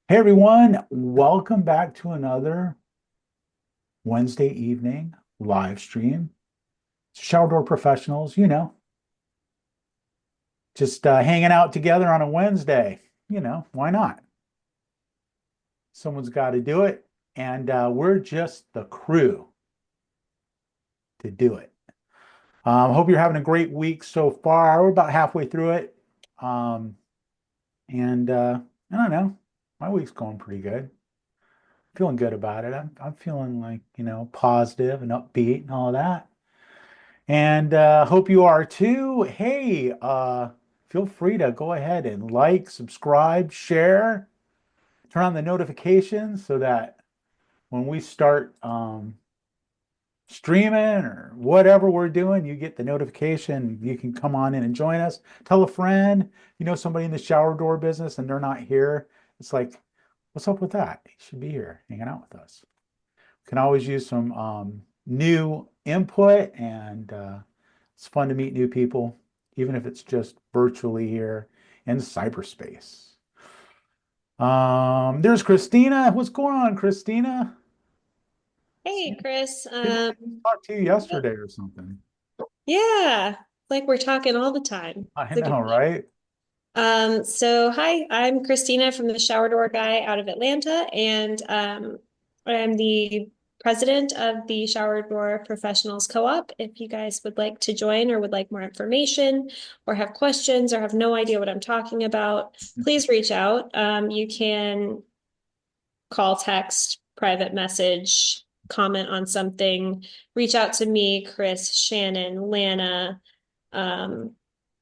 Hey everyone, welcome back to another Wednesday evening live stream. Shower door professionals, just hanging out together on a Wednesday. Why not? Someone's got to do it, and we're just the crew to do it. Hope you're having a great week so far. We're about halfway through it, um, and I don't know, my week's going pretty good. Feeling good about it. I'm feeling like, positive and upbeat and all that. And hope you are too. Hey, feel free to go ahead and like, subscribe, share, turn on the notifications so that when we start streaming or whatever we're doing, you get the notification. You can come on in and join us. Tell a friend, somebody in the shower door business and they're not here. It's like, what's up with that? You should be here hanging out with us. Can always use some new input, and it's fun to meet new people, even if it's just virtually here in cyberspace. There's Christina. What's going on, Christina? Hey, Chris. Didn't talk to you yesterday or something. Yeah, like we're talking all the time. I It's a good know, thing. right? Hi, I'm Christina from the Shower Door Guy out of Atlanta, and I'm the president of the Shower Door Professionals Co-op. If you guys would like to join or would like more information or have questions or have no idea what I'm talking about, please reach out. You can call, text, private message, comment on something, reach out to me, Chris, Shannon, Lana, um,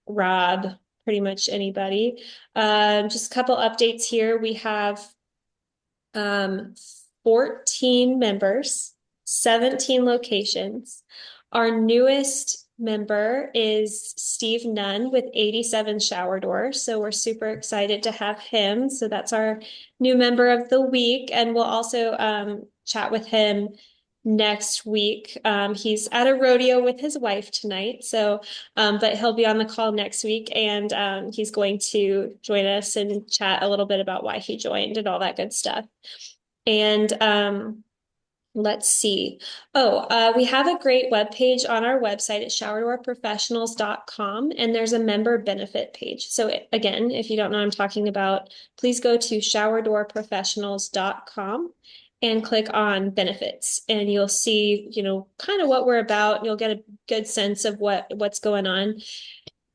Rob, pretty much anybody. Just a couple updates here. We have um, 14 members, 17 locations. Our newest member is Steve Nunn with 87 shower doors. So we're super excited to have him. So that's our new member of the week. And we'll also chat with him next week. He's at a rodeo with his wife tonight. But he'll be on the call next week and he's going to join us and chat a little bit about why he joined and all that good stuff. And let's see. We have a great webpage on our website at showerdoorprofessionals.com, and there's a member benefit page. So again, if you don't know what I'm talking about, please go to showerdoorprofessionals.com and click on benefits, and you'll see, kind of what we're about. You'll get a good sense of what's going on.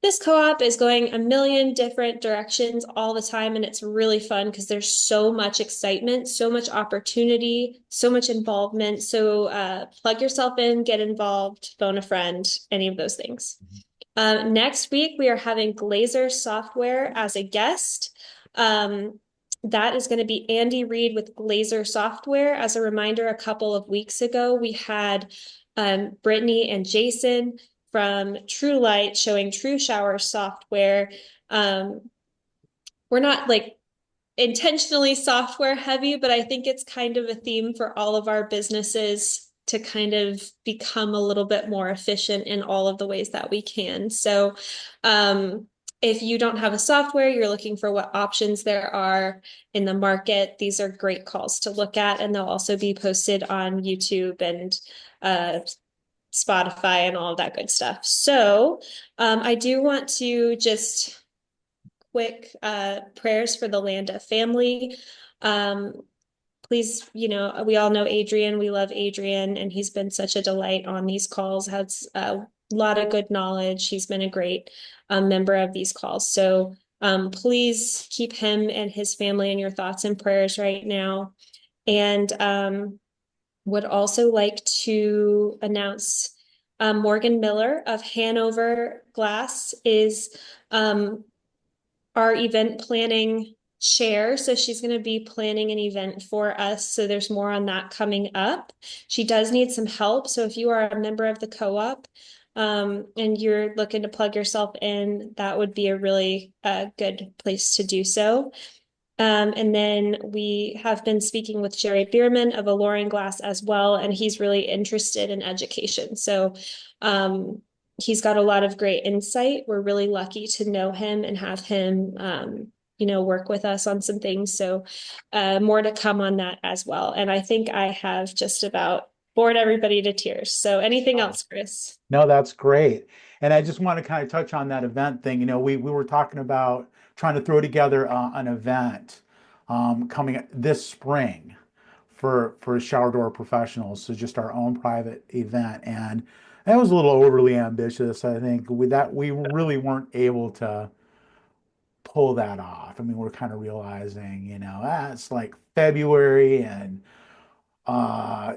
This co-op is going a million different directions all the time, and it's really fun because there's so much excitement, so much opportunity, so much involvement. So plug yourself in, get involved, phone a friend, any of those things. Next week, we are having Glazer Software as a guest. That is going to be Andy Reid with Glazer Software. As a reminder, a couple of weeks ago, we had Brittany and Jason from True Light showing True Shower software. Um, we're not like intentionally software heavy, but I think it's kind of a theme for all of our businesses to kind of become a little bit more efficient in all of the ways that we can. If you don't have a software, you're looking for what options there are in the market, these are great calls to look at, and they'll also be posted on YouTube and uh, Spotify and all of that good stuff. I do want to just quick prayers for the Landa family. Um, Please, we all know Adrian. We love Adrian, and he's been such a delight on these calls, has a lot of good knowledge. He's been a great member of these calls. Please keep him and his family in your thoughts and prayers right now. And would also like to announce Morgan Miller of Hanover Glass is um, our event planning chair. So she's going to be planning an event for us. So there's more on that coming up. She does need some help. So if you are a member of the co-op and you're looking to plug yourself in, that would be a really good place to do so. And then we have been speaking with Jerry Bierman of Alluring Glass as well, and he's really interested in education. He's got a lot of great insight. We're really lucky to know him and have him work with us on some things. So more to come on that as well. And I think I have just about bored everybody to tears. So anything else, Chris? No, that's great. And I just want to kind of touch on that event thing. We were talking about trying to throw together an event coming this spring for shower door professionals. So just our own private event. And that was a little overly ambitious. I think with that, we really weren't able to pull that off. I mean, we're kind of realizing, it's like February and uh,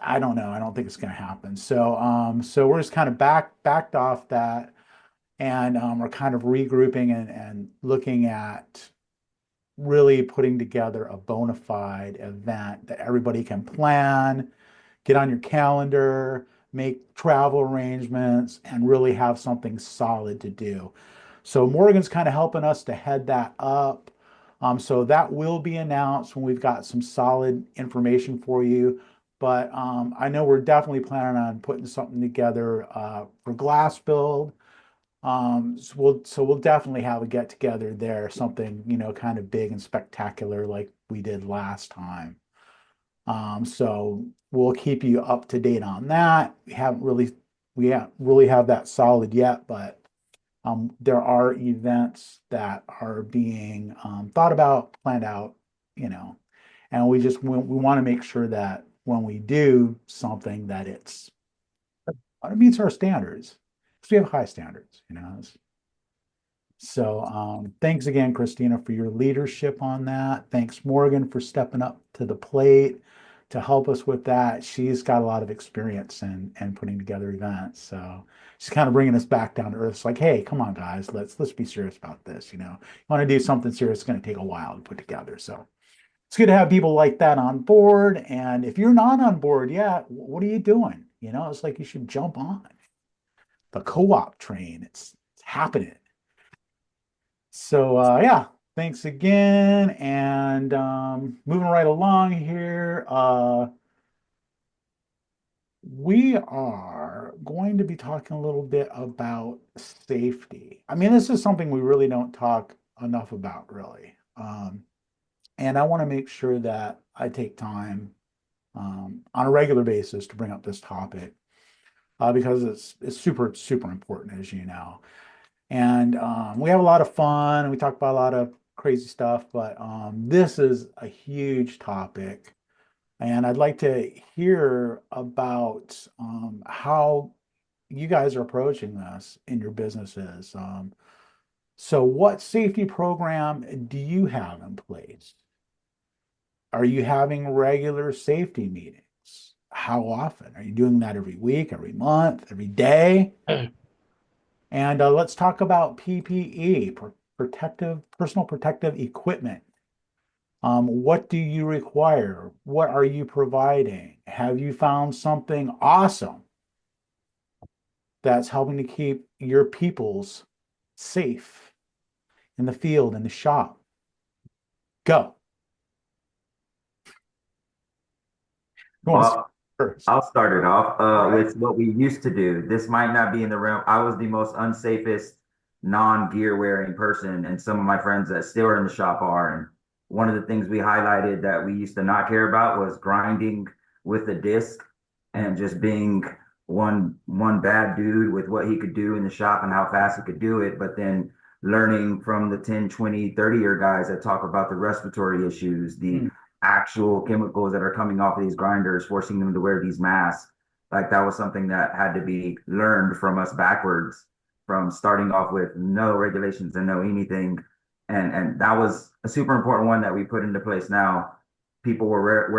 I don't know. I don't think it's going to happen. So we're just kind of backed off that, and we're kind of regrouping and looking at really putting together a bona fide event that everybody can plan, get on your calendar, make travel arrangements, and really have something solid to do. So Morgan's kind of helping us to head that up. So that will be announced when we've got some solid information for you. But I know we're definitely planning on putting something together for Glass Build. So we'll definitely have a get together there, something, kind of big and spectacular like we did last time. So we'll keep you up to date on that. We haven't really have that solid yet, but there are events that are being thought about, planned out, and we want to make sure that when we do something that it meets our standards, because we have high standards. So thanks again, Christina, for your leadership on that. Thanks, Morgan, for stepping up to the plate to help us with that. She's got a lot of experience in putting together events. So she's kind of bringing us back down to earth. It's like, hey, come on, guys, let's be serious about this. You want to do something serious, it's going to take a while to put together. So it's good to have people like that on board. And if you're not on board yet, what are you doing? It's like you should jump on the co-op train. It's happening. So yeah, thanks again. And moving right along here, we are going to be talking a little bit about safety. I mean, this is something we really don't talk enough about, really. And I want to make sure that I take time on a regular basis to bring up this topic because it's super, super important, as you know. And we have a lot of fun and we talk about a lot of crazy stuff, but this is a huge topic. And I'd like to hear about how you guys are approaching this in your businesses. So, what safety program do you have in place? Are you having regular safety meetings? How often? Are you doing that every week, every month, every day? And let's talk about PPE, personal protective equipment. What do you require? What are you providing? Have you found something awesome that's helping to keep your peoples safe in the field, in the shop? Go. Who wants to Well, first? I'll start it off All right. with what we used to do. This might not be in the realm. I was the most unsafest non-gear wearing person, and some of my friends that still are in the shop are. And one of the things we highlighted that we used to not care about was grinding with a disc and just being one bad dude with what he could do in the shop and how fast he could do it. But then learning from the 10, 20, 30-year guys that talk about the respiratory issues, the actual chemicals that are coming off of these grinders, forcing them to wear these masks. Like that was something that had to be learned from us backwards, from starting off with no regulations and no anything. And that was a super important one that we put into place now. People were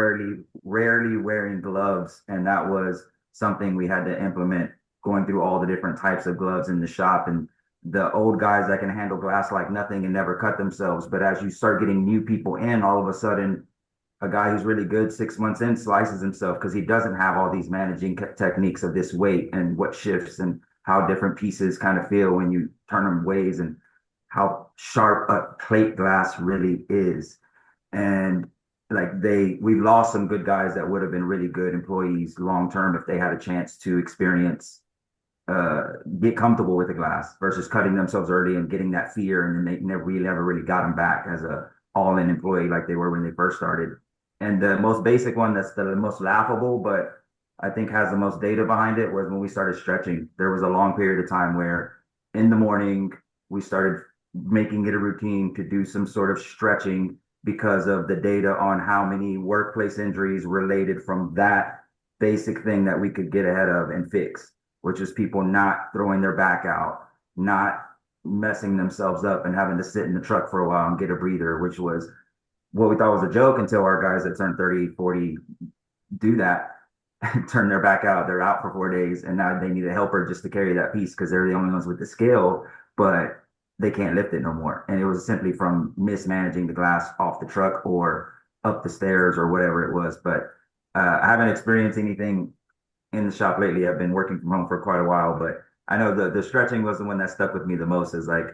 rarely wearing gloves, and that was something we had to implement, going through all the different types of gloves in the shop. And the old guys that can handle glass like nothing and never cut themselves. But as you start getting new people in, all of a sudden a guy who's really good 6 months in slices himself because he doesn't have all these managing techniques of this weight and what shifts and how different pieces kind of feel when you turn them ways and how sharp a plate glass really is. And like we've lost some good guys that would have been really good employees long term if they had a chance to experience get comfortable with the glass versus cutting themselves early and getting that fear, and then they never really got them back as a all-in employee like they were when they first started. And the most basic one that's the most laughable, but I think has the most data behind it, was when we started stretching. There was a long period of time where in the morning we started making it a routine to do some sort of stretching because of the data on how many workplace injuries related from that basic thing that we could get ahead of and fix, which is people not throwing their back out, not messing themselves up and having to sit in the truck for a while and get a breather, which was what we thought was a joke until our guys that turn 30, 40 do that and turn their back out. They're out for 4 days and now they need a helper just to carry that piece because they're the only ones with the skill, but they can't lift it no more. And it was simply from mismanaging the glass off the truck or up the stairs or whatever it was. But I haven't experienced anything in the shop lately. I've been working from home for quite a while, but I know the stretching was the one that stuck with me the most. Is like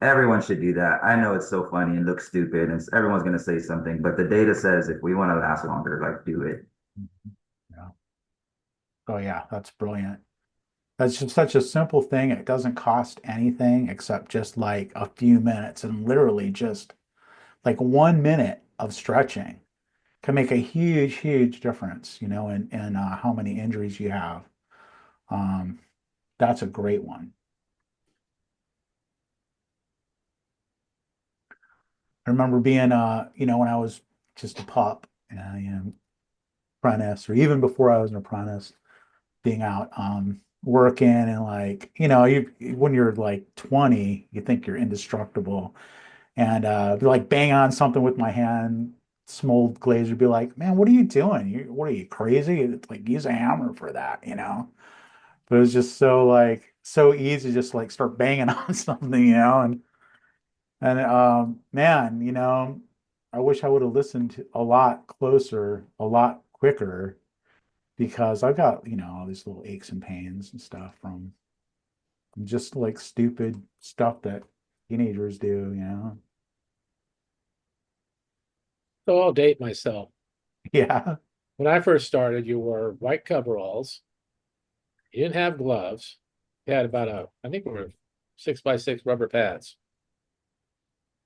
everyone should do that. I know it's so funny and looks stupid, and everyone's going to say something, but the data says if we want to last longer, like do it. Yeah. Oh yeah, that's brilliant. That's just such a simple thing. It doesn't cost anything except just like a few minutes, and literally just like 1 minute of stretching can make a huge, huge difference, in how many injuries you have. Um, that's a great one. I remember being, when I was just a pup, apprentice, or even before I was an apprentice, being out, working and like, when you're like 20, you think you're indestructible, and be like bang on something with my hand. Some old glazer would be like, "Man, what are you doing? What are you crazy? It's like use a hammer for that." But it was just so easy, just like start banging on something. And man, I wish I would have listened a lot closer, a lot quicker, because I got, all these little aches and pains and stuff from just like stupid stuff that teenagers do. So I'll date myself. Yeah. When I first started, you wore white coveralls. You didn't have gloves. You had I think we were 6x6 rubber pads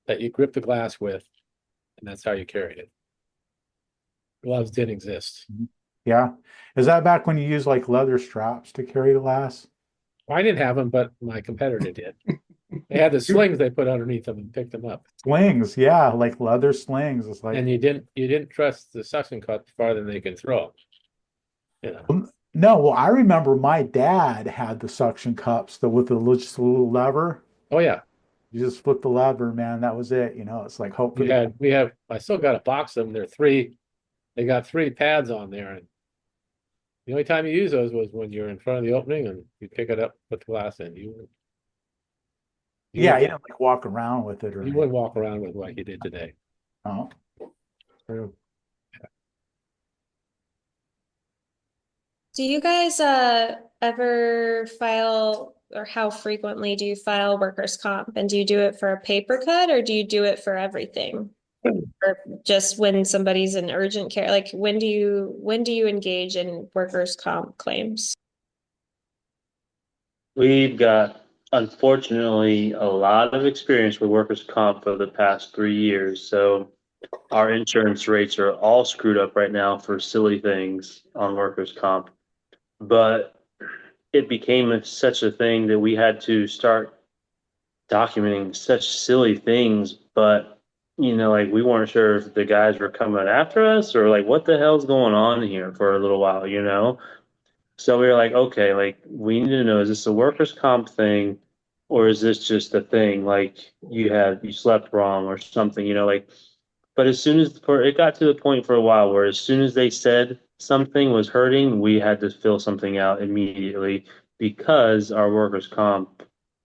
that you grip the glass with, and that's how you carried it. Gloves didn't exist. Yeah. Is that back when you used like leather straps to carry glass? I didn't have them, but my competitor did. They had the slings they put underneath them and picked them up. Slings, yeah, like leather slings. It's like, And you didn't trust the suction cup farther than they could throw. no, well, I remember my dad had the suction cups with the just a little lever. Oh yeah. You just flip the lever, man. That was it. It's like hope for the I still got a box of them. They got 3 pads on there, and the only time you use those was when you're in front of the opening and you pick it up, put the glass in. Yeah, you didn't like walk around with it or you wouldn't walk around with what you did today. Oh, true. Do you guys ever file, or how frequently do you file workers' comp? And do you do it for a paper cut, or do you do it for everything? Or just when somebody's in urgent care? Like when do you engage in workers' comp claims? We've got, unfortunately, a lot of experience with workers' comp for the past 3 years. So our insurance rates are all screwed up right now for silly things on workers' comp. But it became such a thing that we had to start documenting such silly things. But, like we weren't sure if the guys were coming after us or like what the hell's going on here for a little while. So we were like, okay, like we need to know, is this a workers' comp thing or is this just a thing like you slept wrong or something, like, but as soon as it got to the point for a while where as soon as they said something was hurting, we had to fill something out immediately because our workers' comp,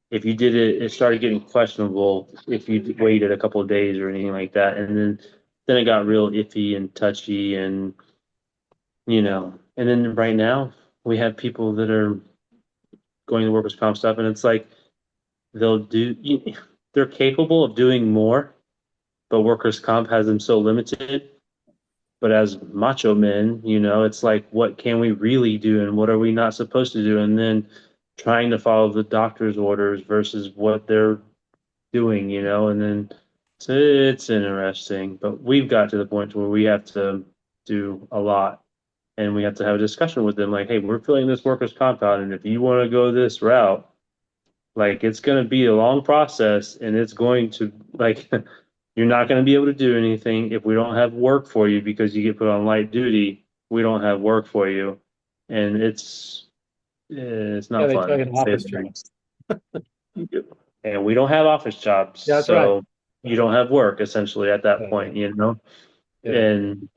if you did it, it started getting questionable if you waited a couple of days or anything like that. And then it got real iffy and touchy and then right now we have people that are going to workers' comp stuff, and it's like they're capable of doing more, but workers' comp has them so limited. But as macho men, it's like, what can we really do, and what are we not supposed to do? And then trying to follow the doctor's orders versus what they're doing, and then it's interesting. But we've got to the point where we have to do a lot, and we have to have a discussion with them like, hey, we're filling this workers' compound, and if you want to go this route, like it's going to be a long process, and it's going to like you're not going to be able to do anything if we don't have work for you because you get put on light duty. We don't have work for you, and it's Yeah, not they fun, took an to say office the job. least. And we don't have office jobs, Yeah, that's right. so you don't have work essentially at that point, Yeah. And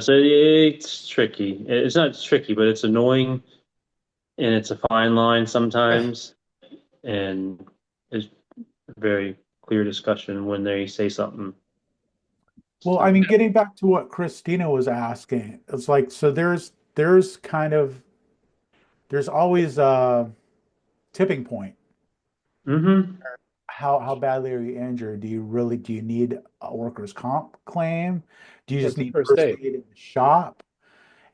so it's tricky. It's not tricky, but it's annoying, and it's a fine line sometimes, and it's a very clear discussion when they say something. Well, I mean, getting back to what Christina was asking, it's like, so there's kind of there's always a tipping point. Mm-hmm. How badly are you injured? Do you need a workers' comp claim? Do you just What's the need first first aid? aid in the shop?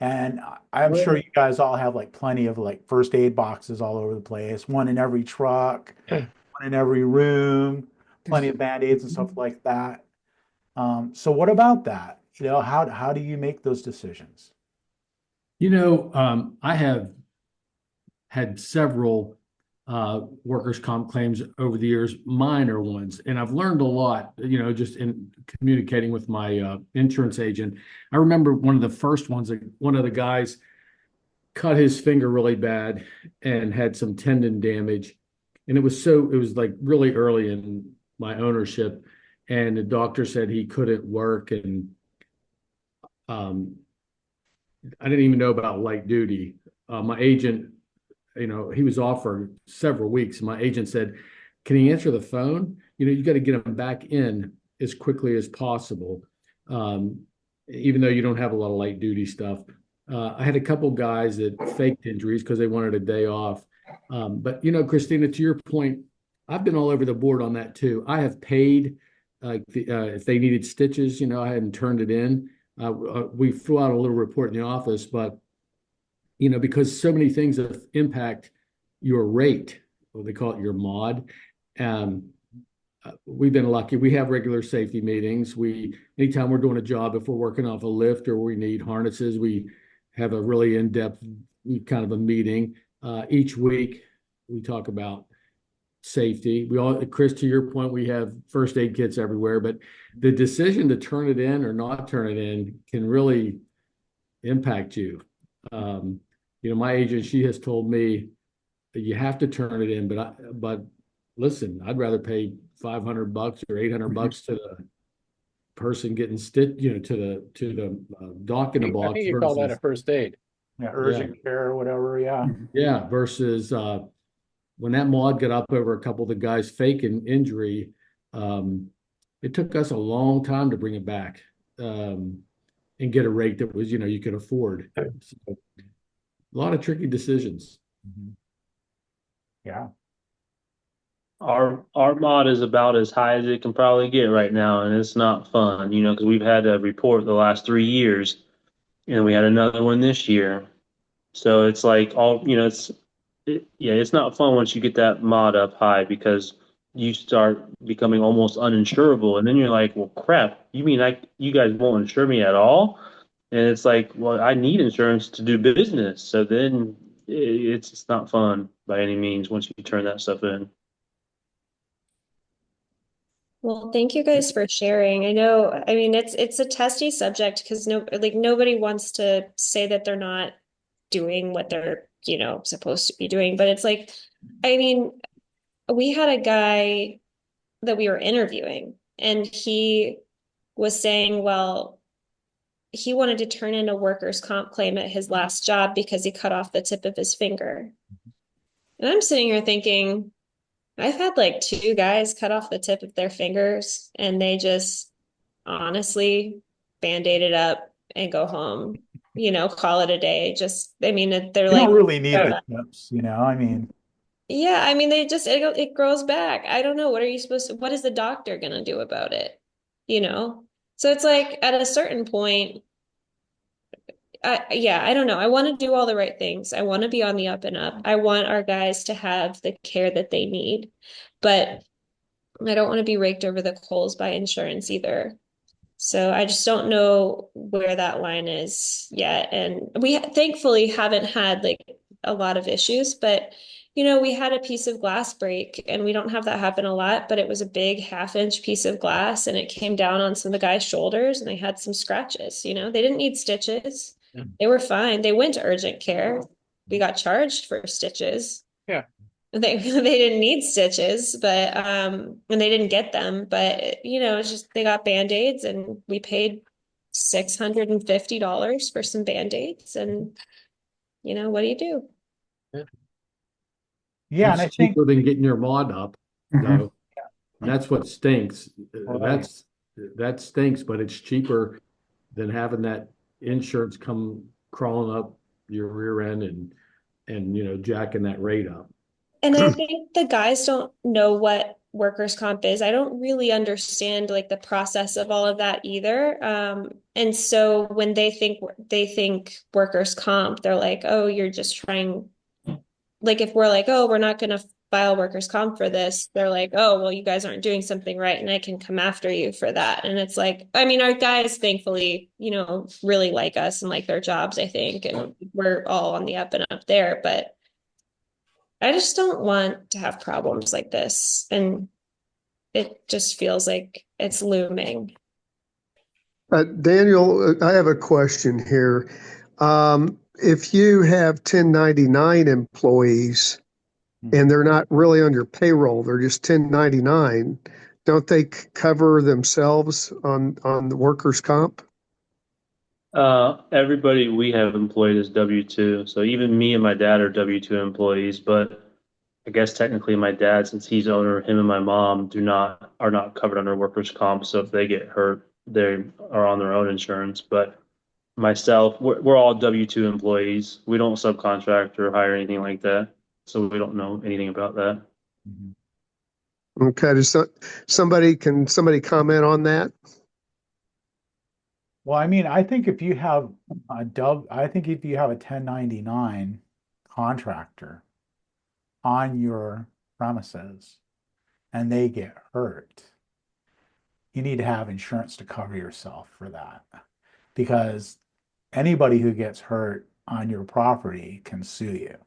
And I'm sure Well, you guys all have like plenty of like first aid boxes all over the place, one in every truck, one in every room, plenty of band-aids and stuff like that. So what about that? How do you make those decisions? I have had several workers' comp claims over the years, minor ones, and I've learned a lot, just in communicating with my insurance agent. I remember one of the first ones, one of the guys cut his finger really bad and had some tendon damage. And it was like really early in my ownership. And the doctor said he couldn't work. And um, I didn't even know about light duty. My agent, he was off for several weeks. My agent said, "Can he answer the phone? You got to get him back in as quickly as possible, um, even though you don't have a lot of light duty stuff." I had a couple guys that faked injuries because they wanted a day off. But Christina, to your point, I've been all over the board on that too. I have paid if they needed stitches, I hadn't turned it in. We threw out a little report in the office, but because so many things that impact your rate, or they call it your mod. Um, we've been lucky. We have regular safety meetings. Anytime we're doing a job, if we're working off a lift or we need harnesses, we have a really in-depth kind of a meeting. Each week, we talk about safety. Chris, to your point, we have first aid kits everywhere, but the decision to turn it in or not turn it in can really impact you. My agent, she has told me that you have to turn it in, but listen, I'd rather pay $500 or $800 to the person getting stitched, to the doc in the I box think you call that a versus, first aid. Yeah, urgent care or whatever. Yeah. yeah, versus when that mod got up over a couple of the guys faking injury, um, it took us a long time to bring it back. And get a rate that was, you could afford. So, a lot of tricky decisions. Mhm. Yeah. our mod is about as high as it can probably get right now, and it's not fun, because we've had a report the last 3 years, and we had another one this year. So it's like yeah, it's not fun once you get that mod up high because you start becoming almost uninsurable, and then you're like, well, crap, you mean you guys won't insure me at all? And it's like, well, I need insurance to do business. So then it's not fun by any means once you turn that stuff in. Well, thank you guys for sharing. I know, I mean, it's a testy subject because nobody wants to say that they're not doing what they're, supposed to be doing. But it's like, I mean, we had a guy that we were interviewing, and he was saying, well, he wanted to turn in a workers' comp claim at his last job because he cut off the tip of his finger. And I'm sitting here thinking, I've had like two guys cut off the tip of their fingers, and they just honestly band-aid it up and go home, call it a day. Just, I mean, they're You don't like, really need the tips, I mean, yeah, I mean, it grows back. I don't know. What is the doctor gonna do about it? You know? So it's like at a certain point, yeah, I don't know. I want to do all the right things. I want to be on the up and up. I want our guys to have the care that they need, but I don't want to be raked over the coals by insurance either. So I just don't know where that line is yet. And we thankfully haven't had like a lot of issues, but we had a piece of glass break and we don't have that happen a lot, but it was a big half-inch piece of glass and it came down on some of the guys' shoulders and they had some scratches, they didn't need stitches. Yeah. They were fine. They went to urgent care. We got charged for stitches. Yeah. They didn't need stitches, but and they didn't get them, but it's just they got band-aids and we paid $650 for some band-aids and what do you do? Yeah, and I That's think cheaper than getting your mod up, Mhm. though. And that's what stinks. Right. That stinks, but it's cheaper than having that insurance come crawling up your rear end and jacking that rate up. And I think the guys don't know what workers' comp is. I don't really understand like the process of all of that either. And so when they think workers' comp, they're like, oh, you're just trying. Like if we're like, oh, we're not going to file workers' comp for this, they're like, oh, well, you guys aren't doing something right, and I can come after you for that. And it's like, I mean, our guys, thankfully, really like us and like their jobs, I think, and we're all on the up and up there, but. I just don't want to have problems like this. And it just feels like it's looming. Daniel, I have a question here. If you have 1099 employees and they're not really on your payroll, they're just 1099, don't they cover themselves on the workers' comp? Everybody we have employed is W-2. So even me and my dad are W-2 employees, but I guess technically my dad, since he's owner, him and my mom are not covered under workers' comp. So if they get hurt, they are on their own insurance. But myself, we're all W-2 employees. We don't subcontract or hire anything like that. So we don't know anything about that. Okay, somebody comment on that? Well, I mean, I think if you have I think if you have a 1099 contractor on your premises and they get hurt, you need to have insurance to cover yourself for that. Because anybody who gets hurt on your property can sue you.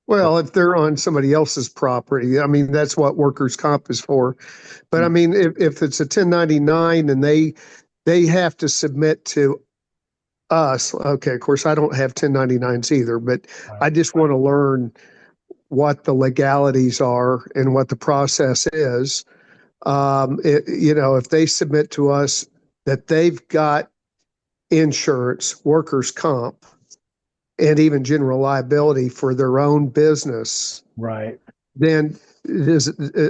Well, if they're on somebody else's property, I mean, that's what workers' comp is for. But I mean, if it's a 1099 and they have to submit to us, okay, of course, I don't have 1099s either, but I just want to learn what the legalities are and what the process is. If they submit to us that they've got insurance, workers' comp, and even general liability for their own business, Right. then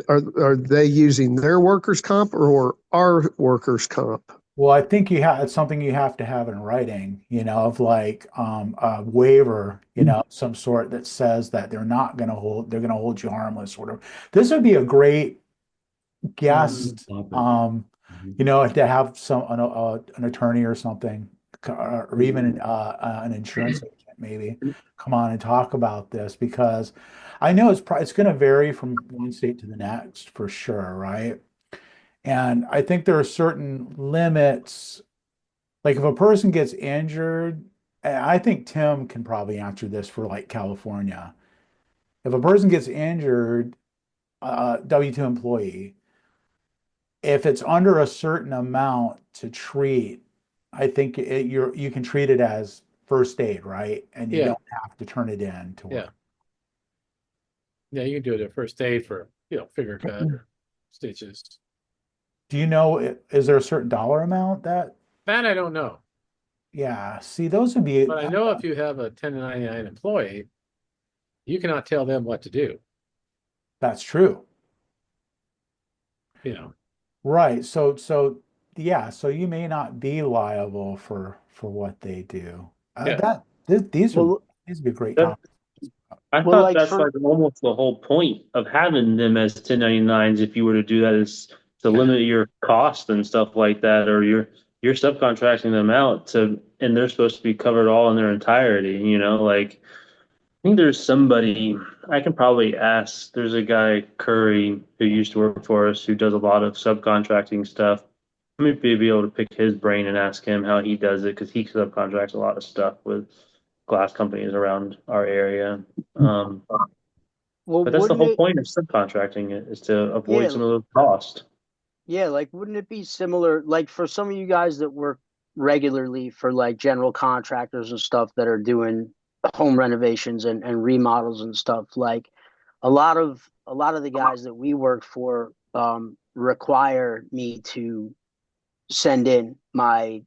are they using their workers' comp or our workers' comp? Well, I think it's something you have to have in writing, of like a waiver, some sort that says that they're going to hold you harmless or whatever. This would be a great guest, to have an attorney or something, or even an insurance agent maybe come on and talk about this, because I know it's going to vary from one state to the next for sure, right? And I think there are certain limits. Like if a person gets injured, and I think Tim can probably answer this for like California. If a person gets injured, W-2 employee, if it's under a certain amount to treat, I think you can treat it as first aid, right? And you Yeah. don't have to turn it in to work. Yeah, you can do it at first aid for, finger cut or stitches. Do you know, is there a certain dollar amount that? That I don't know. Yeah, see, those would be. But I know if you have a 1099 employee, you cannot tell them what to do. That's true. Right. So yeah, so you may not be liable for what they do. These would be great That- topics. I Well, thought like that's for- like almost the whole point of having them as 1099s. If you were to do that, is to limit your cost and stuff like that, or you're subcontracting them out to, and they're supposed to be covered all in their entirety, you know, like I think there's somebody I can probably ask. There's a guy, Curry, who used to work for us who does a lot of subcontracting stuff. Let me be able to pick his brain and ask him how he does it because he subcontracts a lot of stuff with glass companies around our area. Well, But that's the wouldn't whole it? point of subcontracting it is to avoid Yeah, some of those costs. yeah. Like, wouldn't it be similar? Like for some of you guys that work regularly for like general contractors and stuff that are doing home renovations and remodels and stuff. Like a lot of the guys that we work for require me to send in my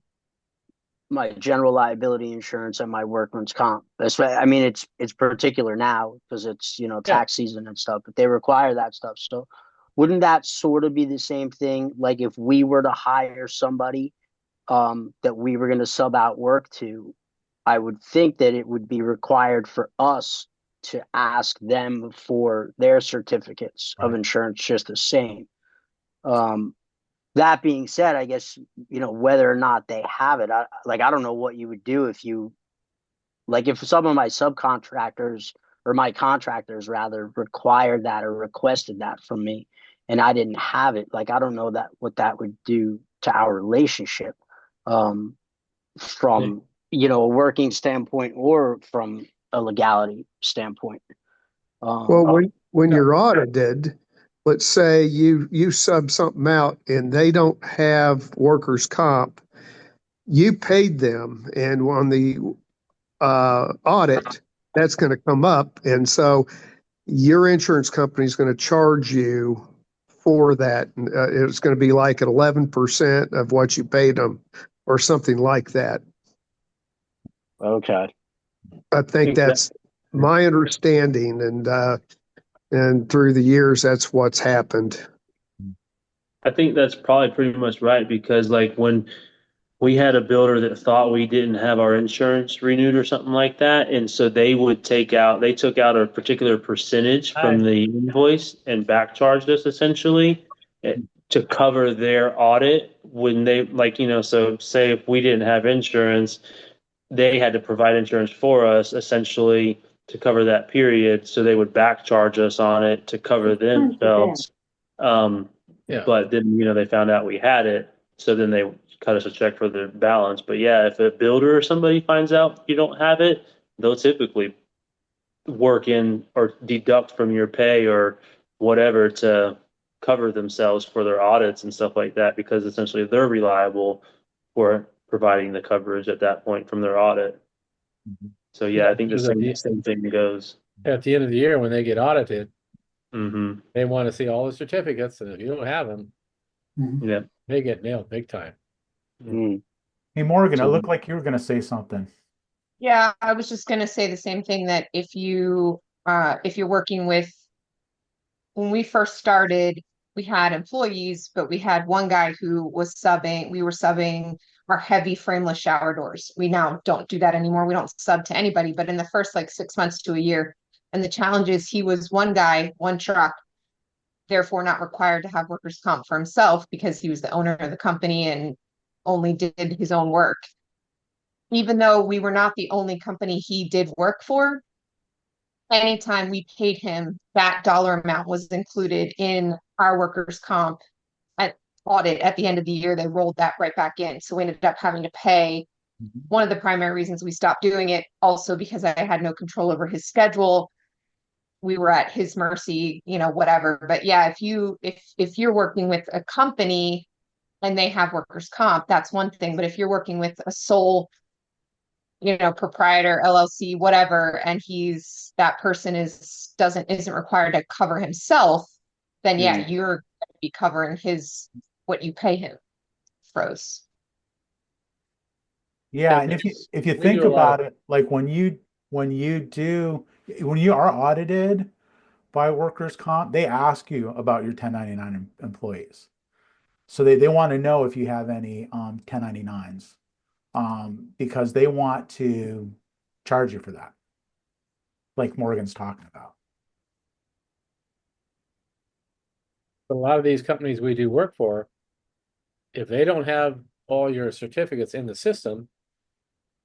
general liability insurance and my workman's comp. I mean, it's particular now because it's Yeah. tax season and stuff, but they require that stuff. So, wouldn't that sort of be the same thing? Like if we were to hire somebody that we were going to sub out work to, I would think that it would be required for us to ask them for their certificates of Right. insurance just the same. Um, that being said, I guess, whether or not they have it, I don't know what you would do if some of my subcontractors or my contractors rather required that or requested that from me and I didn't have it. Like, I don't know what that would do to our relationship, from, a working standpoint or from a legality standpoint. Well, Um, when you're audited, let's say you sub something out and they don't have workers' comp, you paid them, and on the audit, that's going to come up, and so your insurance company is going to charge you for that. It's going to be like at 11% of what you paid them, or something like that. okay. I think that's my understanding, and through the years, that's what's happened. I think that's probably pretty much right because like when we had a builder that thought we didn't have our insurance renewed or something like that, and so they took out a particular percentage from the invoice and back charged us essentially to cover their audit when they so say if we didn't have insurance, they had to provide insurance for us essentially to cover that period. So they would back charge us on it to cover themselves. Yeah. But then, they found out we had it. So then they cut us a check for the balance. But yeah, if a builder or somebody finds out you don't have it, they'll typically work in or deduct from your pay or whatever to cover themselves for their audits and stuff like that, because essentially they're reliable for providing the coverage at that point from their audit. So yeah, I think the same thing goes. At the end of the year, when they get audited, Mm-hmm. they want to see all the certificates, and if you don't have them, Yeah. they get nailed big time. Mm. Hey, Morgan, it looked like you were going to say something. Yeah, I was just going to say the same thing, that if you're working with, when we first started, we had employees, but we had one guy who was we were subbing our heavy frameless shower doors. We now don't do that anymore. We don't sub to anybody, but in the first like 6 months to a year. And the challenge is he was one guy, one truck, therefore not required to have workers' comp for himself because he was the owner of the company and only did his own work. Even though we were not the only company he did work for, anytime we paid him, that dollar amount was included in our workers' comp audit at the end of the year. They rolled that right back in. So we ended up having to pay. One of the primary reasons we stopped doing it, also because I had no control over his schedule. We were at his mercy, whatever. But yeah, if you're working with a company and they have workers' comp, that's one thing. But if you're working with a sole proprietor, LLC, whatever, and that person isn't required to cover himself, then yeah, you're going to be covering what you pay him. Froze. Yeah, and if you think about it, like when you are audited by workers' comp, they ask you about your 1099 employees. So they want to know if you have any 1099s, because they want to charge you for that, like Morgan's talking about. A lot of these companies we do work for, if they don't have all your certificates in the system,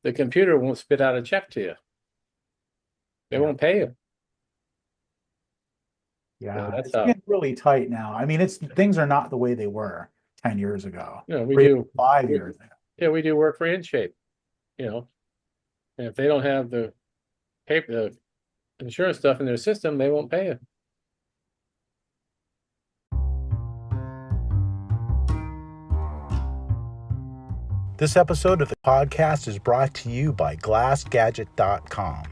the computer won't spit out a check to you. They won't pay you. Yeah, that's it's getting really tight now. I mean, things are not the way they were 10 years ago, we or do 5 years ago. Yeah, we do work for InShape, and if they don't have the insurance stuff in their system, they won't pay you. This episode of the podcast is brought to you by GlassGadget.com.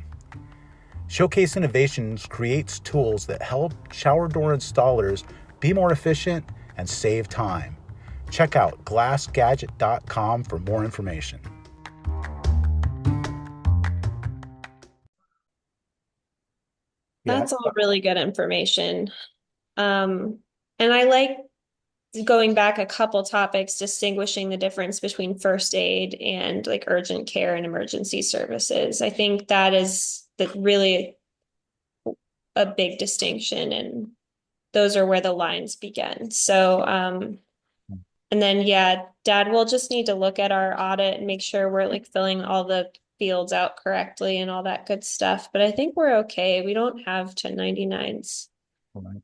Showcase Innovations creates tools that help shower door installers be more efficient and save time. Check out GlassGadget.com for more information. That's all really good information. And I like going back a couple topics, distinguishing the difference between first aid and like urgent care and emergency services. I think that is really a big distinction, and those are where the lines begin. So, and then, yeah, Dad will just need to look at our audit and make sure we're like filling all the fields out correctly and all that good stuff. But I think we're okay. We don't have 1099s.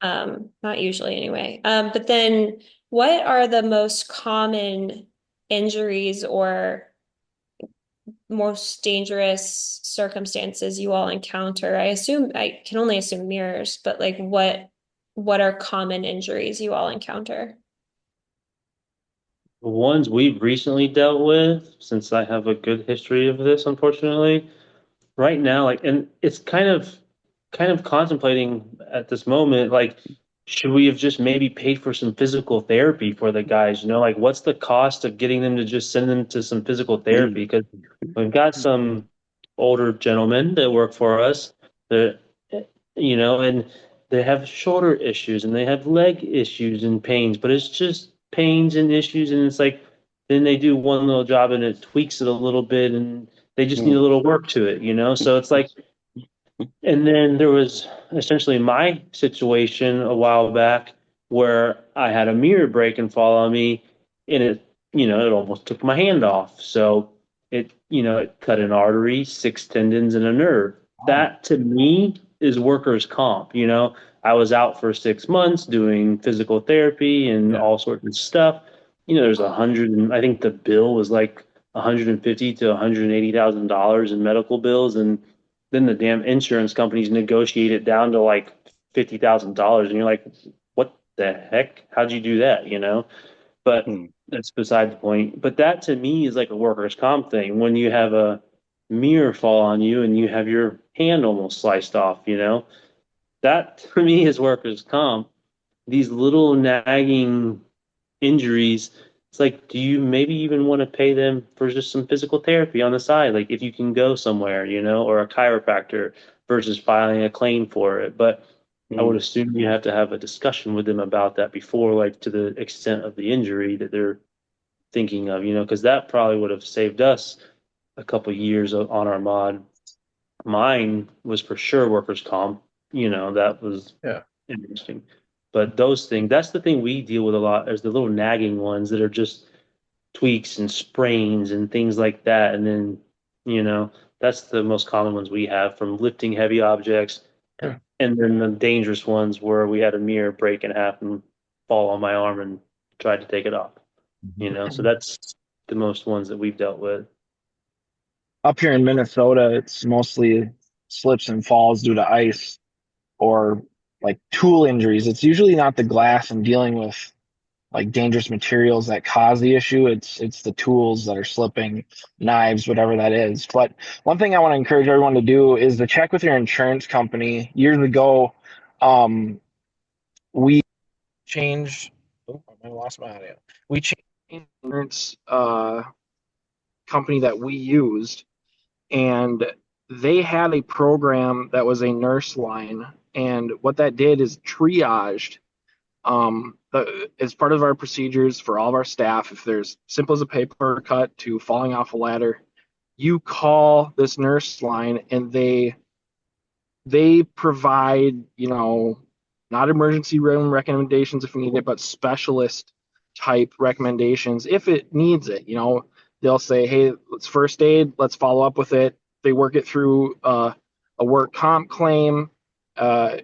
Not usually anyway. But then what are the most common injuries or most dangerous circumstances you all encounter? I can only assume mirrors, but like what are common injuries you all encounter? The ones we've recently dealt with, since I have a good history of this, unfortunately, right now, like, and it's kind of contemplating at this moment, like, should we have just maybe paid for some physical therapy for the guys? Like, what's the cost of getting them to just send them to some physical therapy? Because we've got some older gentlemen that work for us that, and they have shoulder issues and they have leg issues and pains, but it's just pains and issues. And it's like, then they do one little job and it tweaks it a little bit and they just need a little work to it. So it's like, and then there was essentially my situation a while back where I had a mirror break and fall on me and it almost took my hand off. So it cut an artery, 6 tendons, and a nerve. That to me is workers' comp. I was out for 6 months doing physical therapy and all sorts of stuff. There's I think the bill was like $150,000 to $180,000 in medical bills, and then the damn insurance companies negotiate it down to like $50,000, and you're like, what the heck? How'd you do that? But that's beside the point. But that to me is like a workers' comp thing. When you have a mirror fall on you and you have your hand almost sliced off, that to me is workers' comp. These little nagging injuries, it's like, do you maybe even want to pay them for just some physical therapy on the side? Like if you can go somewhere, or a chiropractor versus filing a claim for it. But I would assume you have to have a discussion with them about that before, like to the extent of the injury that they're thinking of, because that probably would have saved us a couple years on our mod. Mine was for sure workers' comp, that was interesting. But those things, that's the thing we deal with a lot, is the little nagging ones that are just tweaks and sprains and things like that. And then, that's the most common ones we have, from lifting heavy objects. Yeah. And then the dangerous ones where we had a mirror break in half and fall on my arm and tried to take it off. So that's the most ones that we've dealt with. Up here in Minnesota, it's mostly slips and falls due to ice or like tool injuries. It's usually not the glass and dealing with like dangerous materials that cause the issue. It's the tools that are slipping, knives, whatever that is. But one thing I want to encourage everyone to do is to check with your insurance company. Years ago, we changed. Oh, I lost my audio. We changed the insurance company that we used, and they had a program that was a nurse line. And what that did is triaged as part of our procedures for all of our staff. If there's simple as a paper cut to falling off a ladder, you call this nurse line and they provide, not emergency room recommendations if you need it, but specialist type recommendations if it needs it. They'll say, hey, let's first aid, let's follow up with it. They work it through a work comp claim, of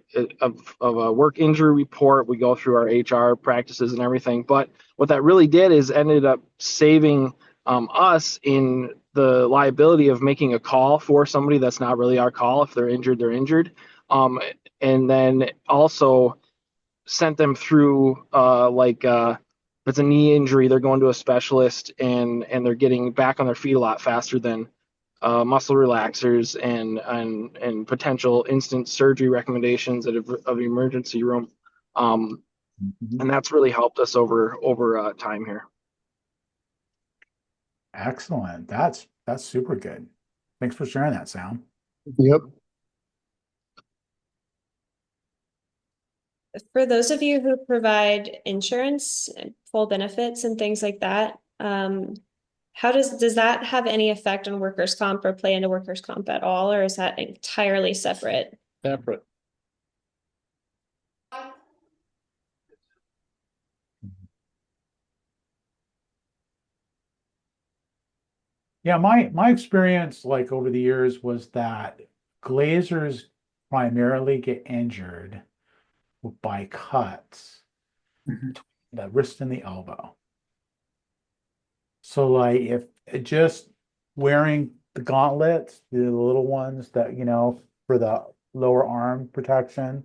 a work injury report. We go through our HR practices and everything. But what that really did is ended up saving us in the liability of making a call for somebody that's not really our call. If they're injured, they're injured. And then also sent them through if it's a knee injury, they're going to a specialist and they're getting back on their feet a lot faster than muscle relaxers and potential instant surgery recommendations of the emergency room. And that's really helped us over time here. Excellent. That's super good. Thanks for sharing that, Sam. Yep. For those of you who provide insurance, full benefits and things like that, how does that have any effect on workers' comp or play into workers' comp at all, or is that entirely separate? Separate. Yeah, my experience like over the years was that glazers primarily get injured by cuts between the wrist and the elbow. So like if just wearing the gauntlets, the little ones that, for the lower arm protection,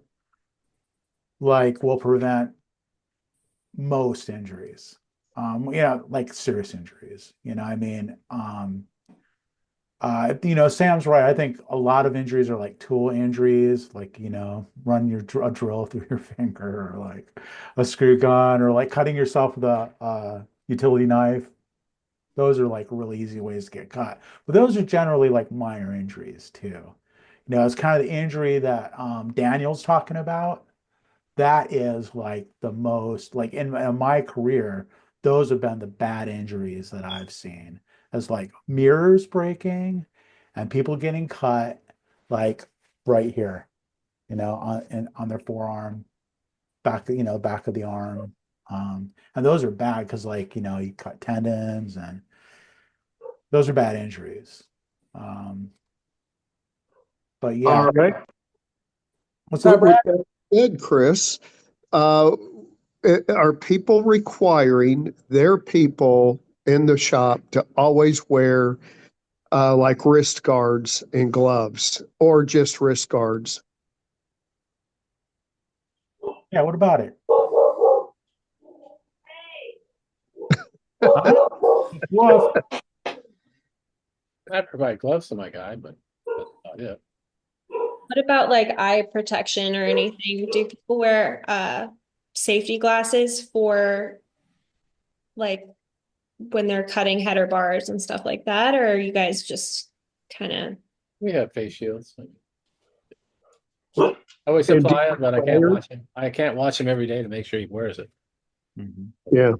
like will prevent most injuries. Like serious injuries, I mean, Sam's right. I think a lot of injuries are like tool injuries, like, run a drill through your finger, or like a screw gun, or like cutting yourself with a utility knife. Those are like really easy ways to get cut. But those are generally like minor injuries too. It's kind of the injury that Daniel's talking about. That is like the most, like in my career, those have been the bad injuries that I've seen, as like mirrors breaking and people getting cut like right here, on their forearm, back of the arm. And those are bad because like, you cut tendons, and those are bad injuries. But yeah, All right. what's that, Brad? With that said, Chris, are people requiring their people in the shop to always wear like wrist guards and gloves, or just wrist guards? Yeah, what about it? Well, I provide gloves to my guy, but that's not it. What about like eye protection or anything? Do people wear safety glasses for like when they're cutting header bars and stuff like that, or are you guys just kind of? We have face shields. I always supply him, but I can't watch him. I can't watch him every day to make sure he wears it. Yeah.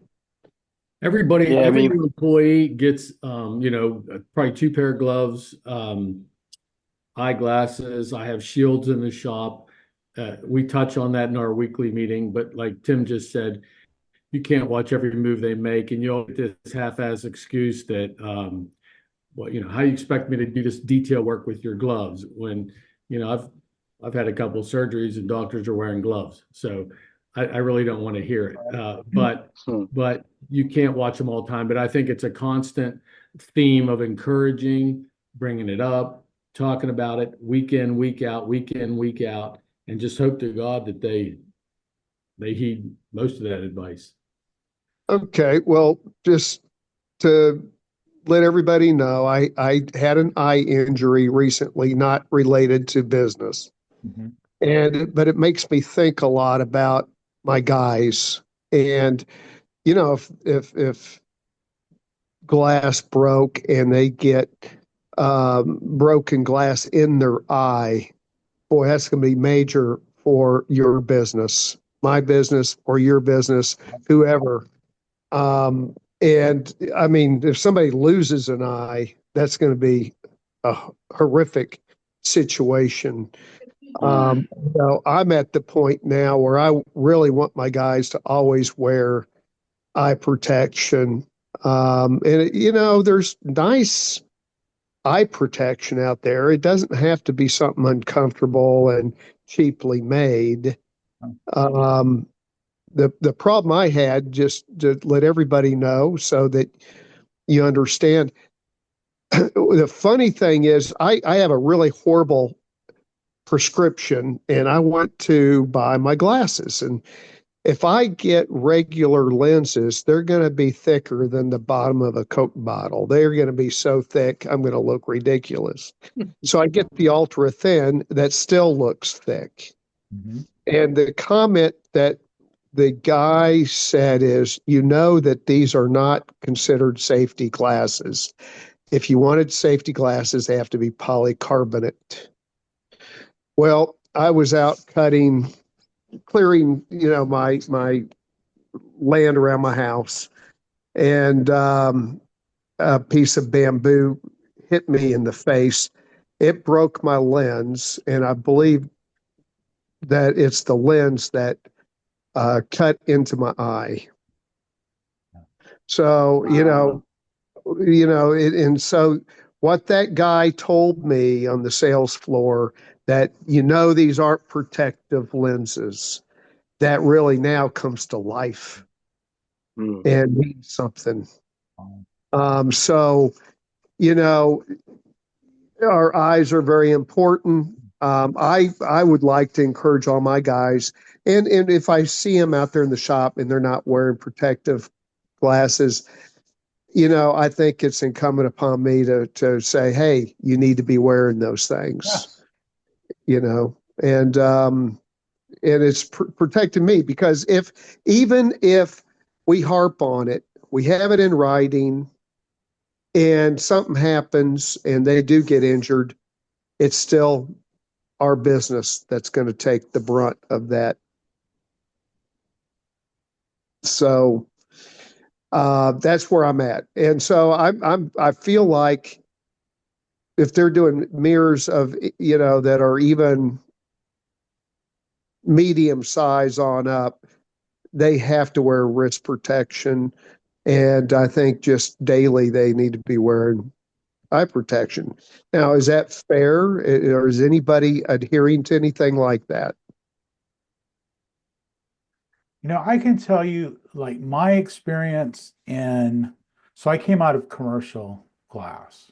Every new employee gets, probably 2 pair of gloves, eyeglasses. I have shields in the shop. We touch on that in our weekly meeting, but like Tim just said, you can't watch every move they make, and you'll get this half-ass excuse that, how you expect me to do this detail work with your gloves when, I've had a couple of surgeries and doctors are wearing gloves. So I really don't want to hear it. But you can't watch them all the time. But I think it's a constant theme of encouraging, bringing it up, talking about it week in, week out, and just hope to God that they heed most of that advice. Okay, well, just to let everybody know, I had an eye injury recently, not related to business. But it makes me think a lot about my guys. And, if glass broke and they get broken glass in their eye, boy, that's going to be major for your business, my business, or your business, whoever. And I mean, if somebody loses an eye, that's going to be a horrific situation. I'm at the point now where I really want my guys to always wear eye protection. And you know, there's nice eye protection out there. It doesn't have to be something uncomfortable and cheaply made. Um, the problem I had, just to let everybody know so that you understand, the funny thing is I have a really horrible prescription and I want to buy my glasses. And if I get regular lenses, they're going to be thicker than the bottom of a Coke bottle. They're going to be so thick, I'm going to look ridiculous. So I get the ultra thin that still looks thick. Mm-hmm. And the comment that the guy said is, you know, that these are not considered safety glasses. If you wanted safety glasses, they have to be polycarbonate. Well, I was out clearing, you know, my land around my house, and a piece of bamboo hit me in the face. It broke my lens, and I believe that it's the lens that cut into my eye. So, and so what that guy told me on the sales floor, that, you know, these aren't protective lenses, that really now comes to life and means something. So, you know, our eyes are very important. I would like to encourage all my guys, and if I see them out there in the shop and they're not wearing protective glasses, you know, I think it's incumbent upon me to say, hey, you need to be wearing those things. Yes. You know, and it's protecting me, because even if we harp on it, we have it in writing, and something happens and they do get injured, it's still our business that's going to take the brunt of that. So that's where I'm at. And so I feel like if they're doing mirrors of, you know, that are even medium size on up, they have to wear wrist protection. And I think just daily they need to be wearing eye protection. Now, is that fair? Or is anybody adhering to anything like that? You know, I can tell you, like, my experience so I came out of commercial glass.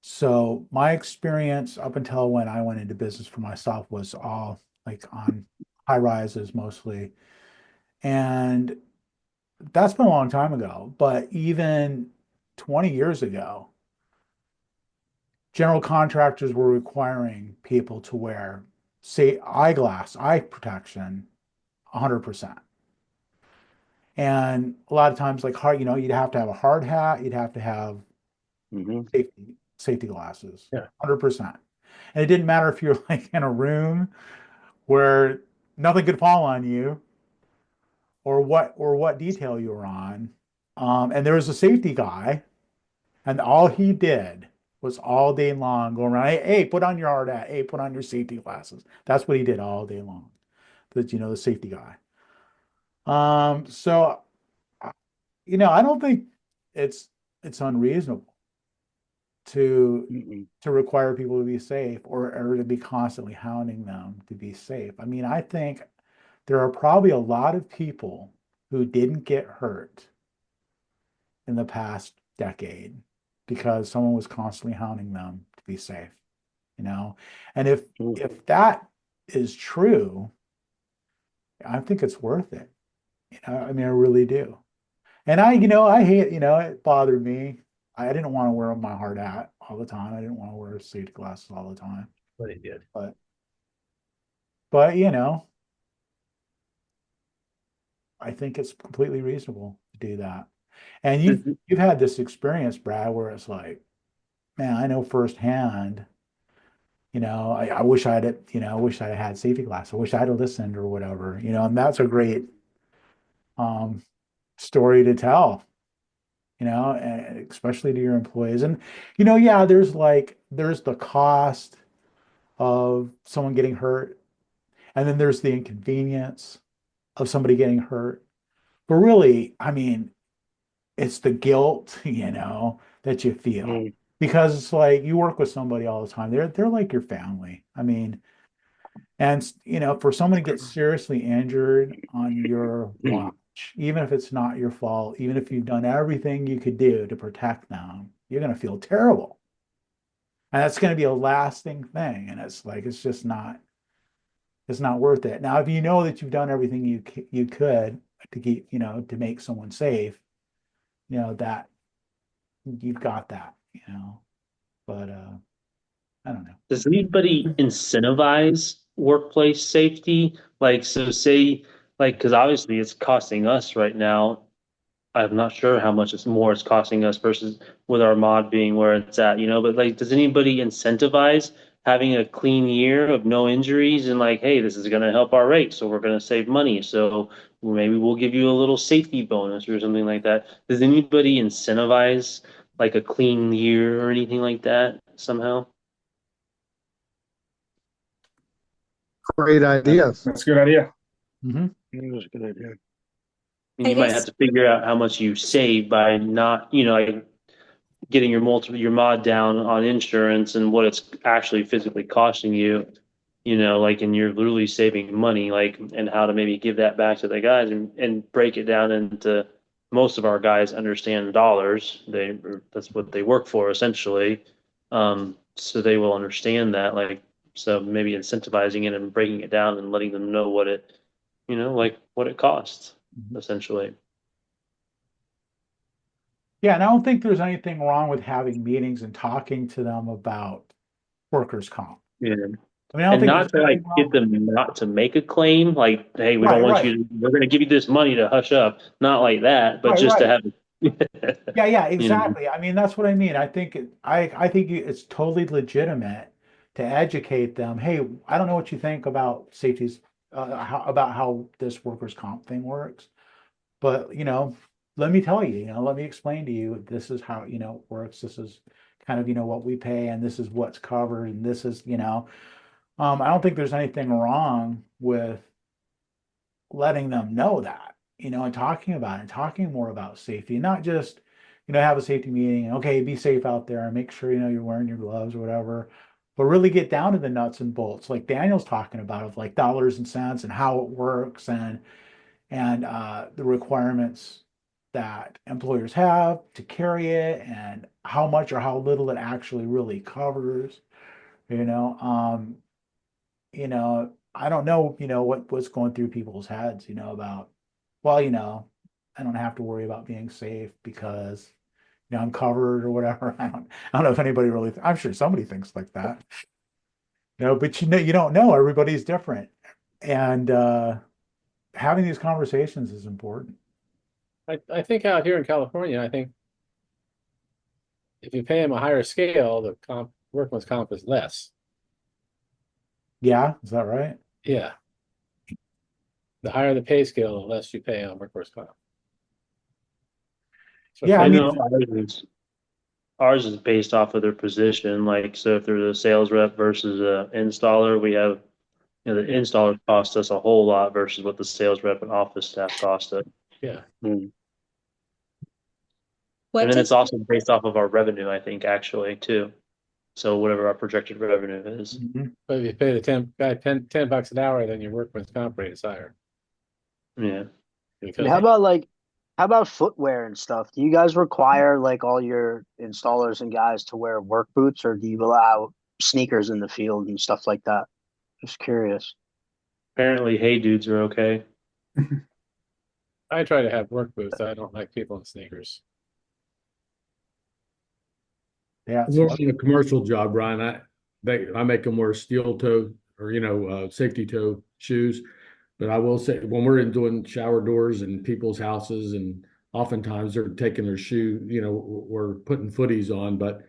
So my experience up until when I went into business for myself was all like on high rises mostly. And that's been a long time ago. But even 20 years ago, general contractors were requiring people to wear, say, eye protection 100%. And a lot of times, like hard, you know, you'd have to have a hard hat, you'd have to have safety glasses, Yeah. 100%. And it didn't matter if you're like in a room where nothing could fall on you, or what detail you were on. And there was a safety guy, and all he did was all day long go around, hey, put on your hard hat, hey, put on your safety glasses. That's what he did all day long. The safety guy. So you know, I don't think it's unreasonable to require people to be safe, or to be constantly hounding them to be safe. I mean, I think there are probably a lot of people who didn't get hurt in the past decade because someone was constantly hounding them to be safe, you know? And if that is true, I think it's worth it. You know, I mean, I really do. And I hate, it bothered me. I didn't want to wear my hard hat all the time. I didn't want to wear safety glasses all the time. But he did. But I think it's completely reasonable to do that. And you've had this experience, Brad, where it's like, man, I know firsthand, I wish I wish I had safety glasses. I wish I had listened or whatever, and that's a great story to tell, and especially to your employees. And, yeah, there's the cost of someone getting hurt, and then there's the inconvenience of somebody getting hurt. But really, I mean, it's the guilt, that you feel Mm. because it's like you work with somebody all the time. They're like your family. I mean, and for someone to get seriously injured on your watch, even if it's not your fault, even if you've done everything you could do to protect them, you're going to feel terrible. And that's going to be a lasting thing. And it's like, it's not worth it. Now, if you know that you've done everything you could to keep, to make someone safe, that you've got that. But I don't know. Does anybody incentivize workplace safety? Like, so say, like, because obviously it's costing us right now. I'm not sure how much it's costing us versus with our mod being where it's at, but like, does anybody incentivize having a clean year of no injuries and like, hey, this is going to help our rate, so we're going to save money. So maybe we'll give you a little safety bonus or something like that. Does anybody incentivize like a clean year or anything like that somehow? Great idea. That's a good idea. Mm-hmm. It was a good idea. And I you might have guess, to figure out how much you save by not, like getting your mod down on insurance and what it's actually physically costing you, like, and you're literally saving money, like, and how to maybe give that back to the guys and break it down into most of our guys understand dollars. That's what they work for essentially. So they will understand that, like, so maybe incentivizing it and breaking it down and letting them know what it, like what it costs essentially. Yeah, and I don't think there's anything wrong with having meetings and talking to them about workers' comp. Yeah. I mean, I don't And think not there's to like anything wrong. get them not to make a claim, like, hey, we don't Right, want right, you to, we're going to give you this money to hush up, not like that, but right, just to right. have, Yeah, you know, exactly. I mean, that's what I mean. I think it's totally legitimate to educate them. Hey, I don't know what you think about safeties, about how this workers' comp thing works, but let me tell you, let me explain to you. This is how it works. This is kind of what we pay, and this is what's covered, and this is I don't think there's anything wrong with letting them know that, and talking about it, and talking more about safety, not just, have a safety meeting and okay, be safe out there and make sure, you're wearing your gloves or whatever, but really get down to the nuts and bolts, like Daniel's talking about, of like dollars and cents and how it works and the requirements that employers have to carry it and how much or how little it actually really covers, you know. I don't know, what's going through people's heads, about, well, I don't have to worry about being safe because, I'm covered or whatever. I don't know if anybody really, I'm sure somebody thinks like that, but you don't know. Everybody's different. And having these conversations is important. I think out here in California, I think if you pay them a higher scale, the workman's comp is less. Yeah, is that right? Yeah. The higher the pay scale, the less you pay on workers' comp. So Yeah, I I mean, know ours is based off of their position. Like, so if there's a sales rep versus a installer, we have, the installer costs us a whole lot versus what the sales rep and office staff cost us. yeah. Mm. what And then did it's also based off of our revenue, I think, actually, too. So whatever our projected revenue is. mhm. But if you pay the 10 bucks an hour, then your workman's comp rate is higher. Yeah. And Because how about footwear and stuff? Do you guys require like all your installers and guys to wear work boots, or do you allow sneakers in the field and stuff like that? Just curious. Apparently, hey dudes are okay. I try to have work boots. I don't like people in sneakers. Yeah, We're on a commercial job, Brian. I make them wear steel toe or safety toe shoes. But I will say when we're in doing shower doors in people's houses, and oftentimes they're taking their shoe, we're putting footies on, but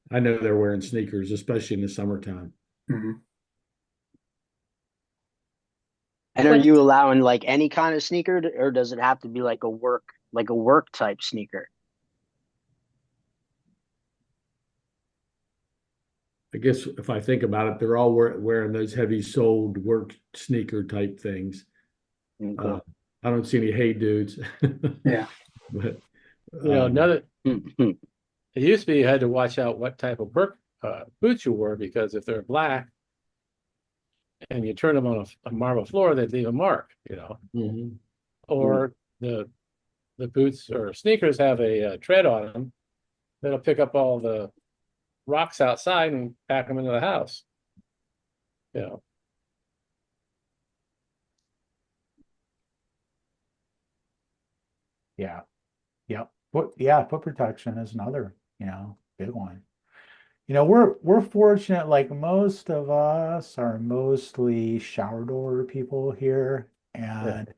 I know they're wearing sneakers, especially in the summertime. Mhm. And are what you allowing like any kind of sneaker, or does it have to be like a work type sneaker? I guess if I think about it, they're all wearing those heavy soled work sneaker type things. Okay. I don't see any hey dudes. Yeah. But Another, Mhm. it used to be you had to watch out what type of boots you wore, because if they're black and you turn them on a marble floor, they'd leave a mark, Mhm. or the boots or sneakers have a tread on them that'll pick up all the rocks outside and pack them into the house. Yeah. Yep. Foot protection is another, big one. We're fortunate, like most of us are mostly shower door people here. Yeah. And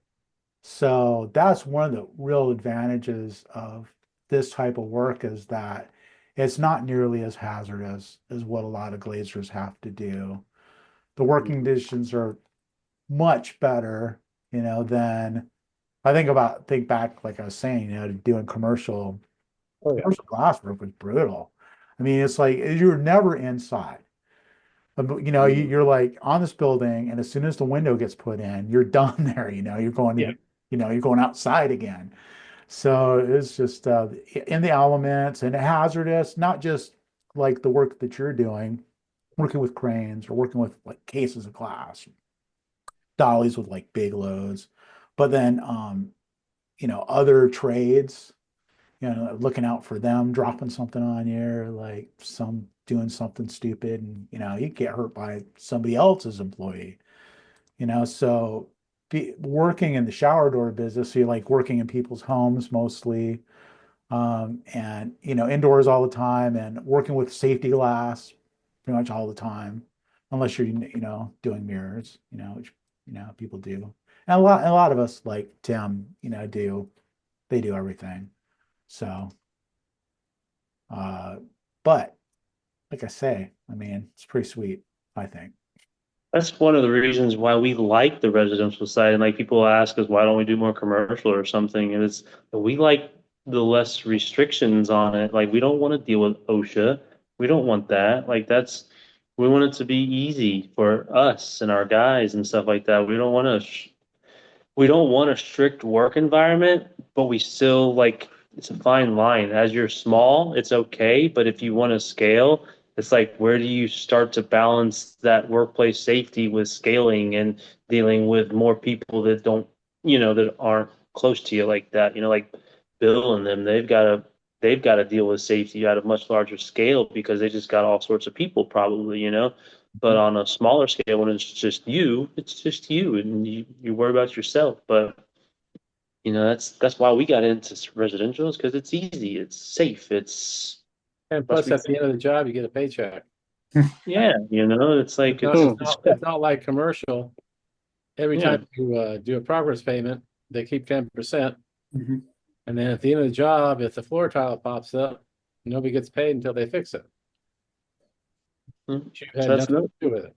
so that's one of the real advantages of this type of work is that it's not nearly as hazardous as what a lot of glazers have to do. The working conditions are much better, than think back, like I was saying, doing Oh yeah. commercial glass work was brutal. I mean, it's like you're never inside. You're like on this building, and as soon as the window gets put in, you're done there. You're going Yeah. to, you're going outside again. So it's just in the elements and hazardous, not just like the work that you're doing, working with cranes or working with like cases of glass, dollies with like big loads, but then other trades, looking out for them, dropping something on you, like some doing something stupid, and you get hurt by somebody else's employee. So working in the shower door business, so you're like working in people's homes mostly, and indoors all the time, and working with safety glass pretty much all the time, unless you're doing mirrors, which people do, and a lot of us like Tim, they do everything. So, but like I say, I mean, it's pretty sweet, I think. That's one of the reasons why we like the residential side. And like people ask us, why don't we do more commercial or something? And it's we like the less restrictions on it. Like we don't want to deal with OSHA. We don't want that. We want it to be easy for us and our guys and stuff like that. We don't want a strict work environment, but we still like it's a fine line. As you're small, it's okay, but if you want to scale, it's like where do you start to balance that workplace safety with scaling and dealing with more people that don't, that aren't close to you like that, like Bill and them, they've got to deal with safety at a much larger scale because they just got all sorts of people probably. But on a smaller scale, when it's just you, and you worry about yourself. But that's why we got into residential, is because it's easy, it's safe, And plus, at the end of the job, you get a paycheck. yeah, it's like It's not like commercial. Every yeah. time you do a progress payment, they keep 10%. Mhm. And then at the end of the job, if the floor tile pops up, nobody gets paid until they fix it. Mhm. You had So that's nothing no, to do with it.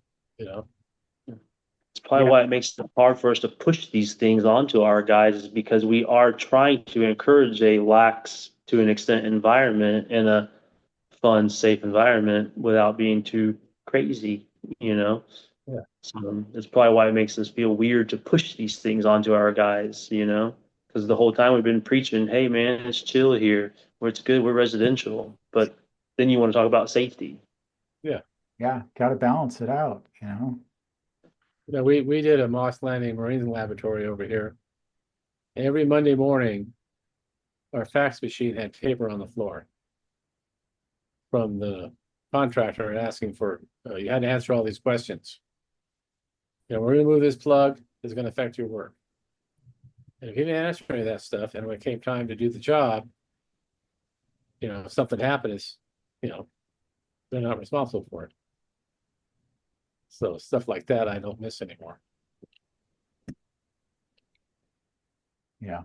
it's probably Yeah. why it makes it hard for us to push these things onto our guys, is because we are trying to encourage a lax, to an extent, environment in a fun, safe environment without being too crazy, you know? Yeah. So it's probably why it makes us feel weird to push these things onto our guys. Because the whole time we've been preaching, hey man, it's chill here, where it's good, we're residential. But then you want to talk about safety. Yeah, got to balance it out. We did a Moss Landing Marine Laboratory over here. Every Monday morning, our fax machine had paper on the floor from the contractor asking for, you had to answer all these questions. We're going to move this plug, it's going to affect your work. And if you didn't answer any of that stuff, and when it came time to do the job, if something happened, they're not responsible for it. So stuff like that, I don't miss anymore. Yeah.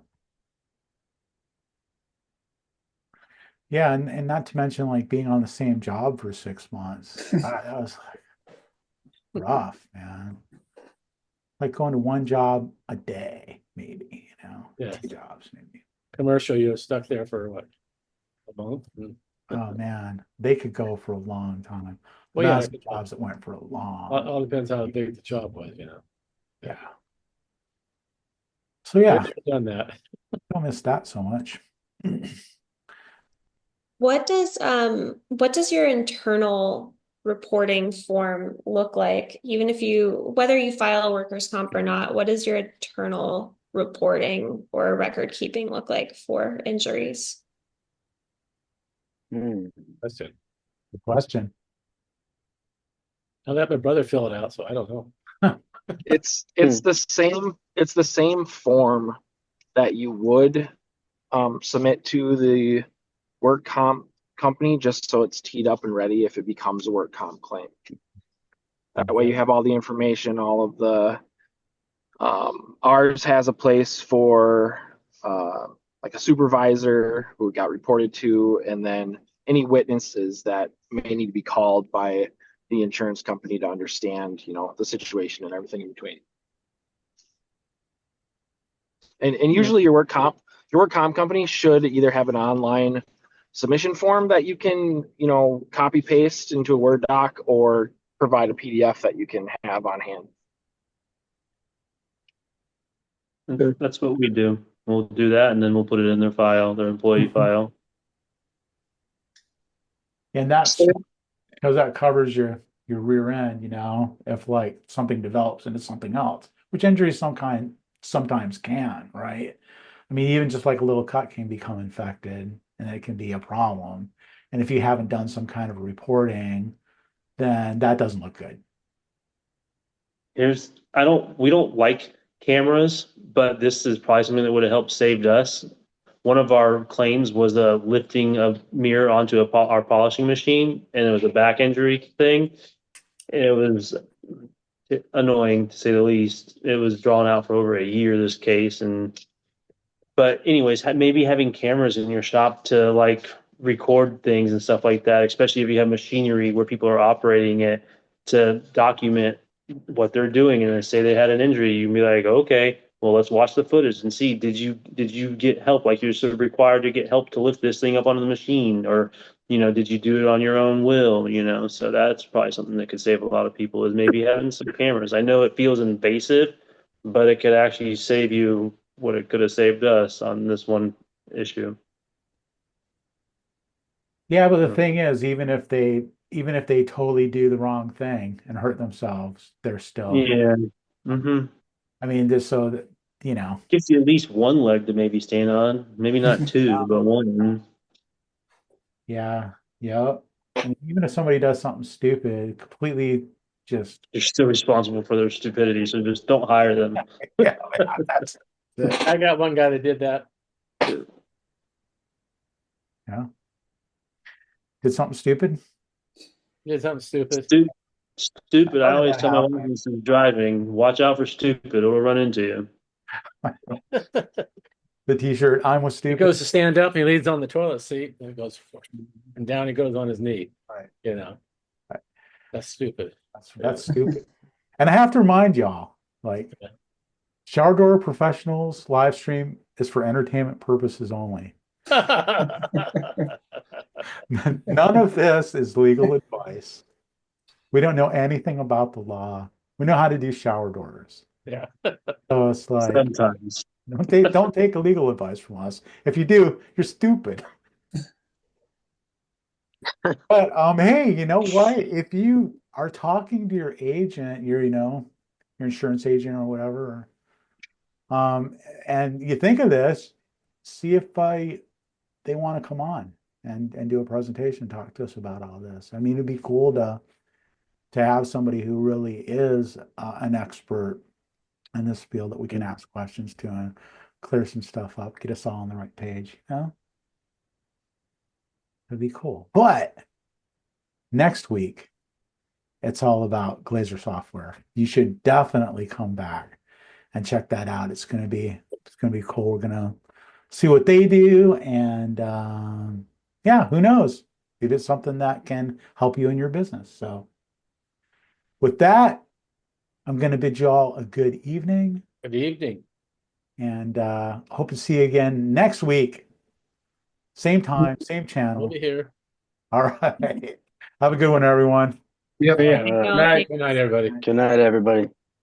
Yeah, and not to mention like being on the same job for 6 months. That was like rough, man. Like going to one job a day, maybe, Yeah. 2 jobs, maybe. Commercial, you were stuck there for what, a month? Oh man, they could go for a long time. Well, yeah, That's jobs that went for a long. all depends how big the job was. Yeah. So yeah, I've done that. don't miss that so much. What does your internal reporting form look like? Even if whether you file workers' comp or not, what does your internal reporting or record keeping look like for injuries? Question. Good question. I'll let my brother fill it out, so I don't know. It's the same form that you would submit to the work comp company, just so it's teed up and ready if it becomes a work comp claim. That way you have all the information, all of the ours has a place for like a supervisor who got reported to, and then any witnesses that may need to be called by the insurance company to understand, the situation and everything in between. And usually your work comp company should either have an online submission form that you can, copy paste into a Word doc, or provide a PDF that you can have on hand. That's what we do. We'll do that, and then we'll put it in their file, their employee file. And that's because that covers your rear end, if like something develops into something else, which injuries sometimes can, right? I mean, even just like a little cut can become infected, and it can be a problem. And if you haven't done some kind of reporting, then that doesn't look good. We don't like cameras, but this is probably something that would have helped saved us. One of our claims was the lifting of mirror onto our polishing machine, and it was a back injury thing. It was annoying, to say the least. It was drawn out for over a year, this case. But anyways, maybe having cameras in your shop to like record things and stuff like that, especially if you have machinery where people are operating it, to document what they're doing. And they say they had an injury, you can be like, okay, well, let's watch the footage and see, did you get help? Like, you're sort of required to get help to lift this thing up onto the machine, or did you do it on your own will? So that's probably something that could save a lot of people, is maybe having some cameras. I know it feels invasive, but it could actually save you what it could have saved us on this one issue. Yeah, but the thing is, even if they totally do the wrong thing and hurt themselves, they're still, Yeah. Mm-hmm. I mean, just so that, Gives you at least one leg to maybe stand on. Maybe not two, but one. yeah, yep. And even if somebody does something stupid, completely just, You're still responsible for their stupidity, so just don't hire them. yeah, that's I got one guy that did that. yeah. Did something stupid? Did something stupid. Stupid. I How did always that tell my happen? wife when she's driving, watch out for stupid, it'll run into you. The t-shirt, I'm with He stupid. goes to stand up, he leans on the toilet seat, and he goes, and down he goes on his knee. Right. Right. That's stupid. That's stupid. And I have to remind y'all, like, shower door professionals live stream is for entertainment purposes only. None of this is legal advice. We don't know anything about the law. We know how to do shower doors. Yeah. So it's like, Sometimes. don't take legal advice from us. If you do, you're stupid. But hey, you know what? If you are talking to your agent, your insurance agent or whatever, and you think of this, see if they want to come on and do a presentation, talk to us about all this. I mean, it'd be cool to have somebody who really is an expert in this field that we can ask questions to and clear some stuff up, get us all on the right page. It'd be cool. But next week, it's all about Glazer software. You should definitely come back and check that out. It's gonna be cool. We're gonna see what they do, and yeah, who knows? Maybe it's something that can help you in your business. So with that, I'm gonna bid you all a good evening. Good evening. And hope to see you again next week. Same time, same We'll channel. be here. All right. Have a good one, everyone. Yep. Yeah. Thank you all. Night, good night, everybody. Good night, everybody.